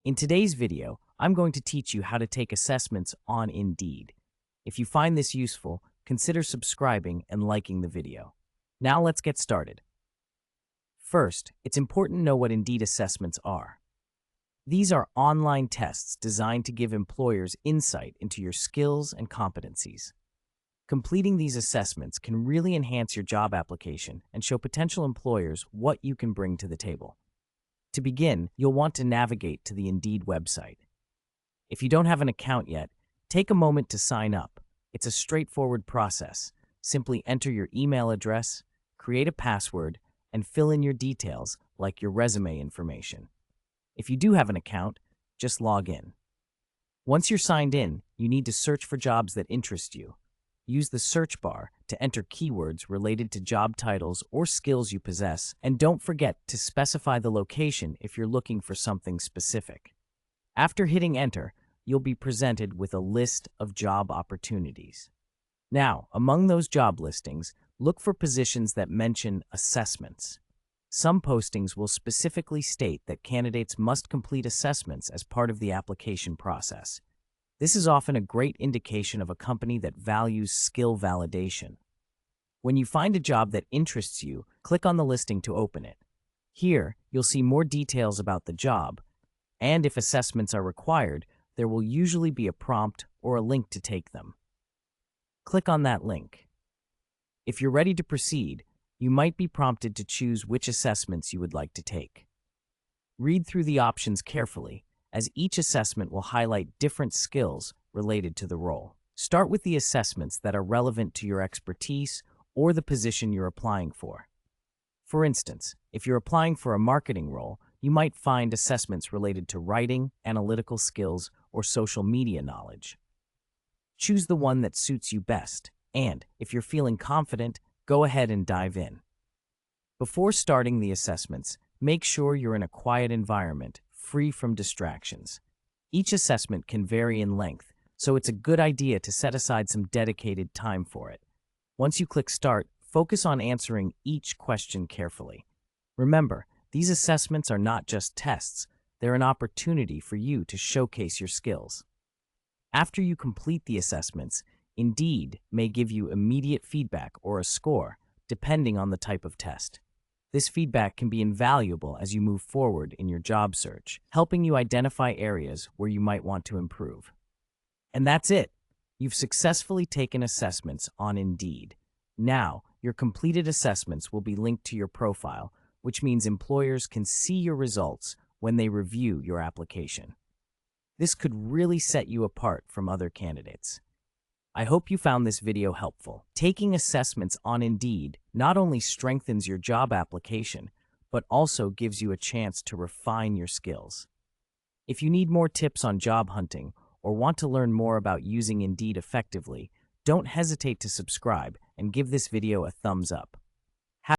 In today's video, I'm going to teach you how to take assessments on Indeed. If you find this useful, consider subscribing and liking the video. Now let's get started. First, it's important to know what Indeed assessments are. These are online tests designed to give employers insight into your skills and competencies. Completing these assessments can really enhance your job application and show potential employers what you can bring to the table. To begin, you'll want to navigate to the Indeed website. If you don't have an account yet, take a moment to sign up. It's a straightforward process. Simply enter your email address, create a password, and fill in your details like your resume information. If you do have an account, just log in. Once you're signed in, you need to search for jobs that interest you. Use the search bar to enter keywords related to job titles or skills you possess, and don't forget to specify the location if you're looking for something specific. After hitting enter, you'll be presented with a list of job opportunities. Now, among those job listings, look for positions that mention assessments. Some postings will specifically state that candidates must complete assessments as part of the application process. This is often a great indication of a company that values skill validation. When you find a job that interests you, click on the listing to open it. Here, you'll see more details about the job, and if assessments are required, there will usually be a prompt or a link to take them. Click on that link. If you're ready to proceed, you might be prompted to choose which assessments you would like to take. Read through the options carefully, as each assessment will highlight different skills related to the role. Start with the assessments that are relevant to your expertise or the position you're applying for. For instance, if you're applying for a marketing role, you might find assessments related to writing, analytical skills, or social media knowledge. Choose the one that suits you best, and if you're feeling confident, go ahead and dive in. Before starting the assessments, make sure you're in a quiet environment, free from distractions. Each assessment can vary in length, so it's a good idea to set aside some dedicated time for it. Once you click Start, focus on answering each question carefully. Remember, these assessments are not just tests, they're an opportunity for you to showcase your skills. After you complete the assessments, Indeed may give you immediate feedback or a score, depending on the type of test. This feedback can be invaluable as you move forward in your job search, helping you identify areas where you might want to improve. And that's it. You've successfully taken assessments on Indeed. Now, your completed assessments will be linked to your profile, which means employers can see your results when they review your application. This could really set you apart from other candidates. I hope you found this video helpful. Taking assessments on Indeed not only strengthens your job application, but also gives you a chance to refine your skills. If you need more tips on job hunting or want to learn more about using Indeed effectively, don't hesitate to subscribe and give this video a thumbs up.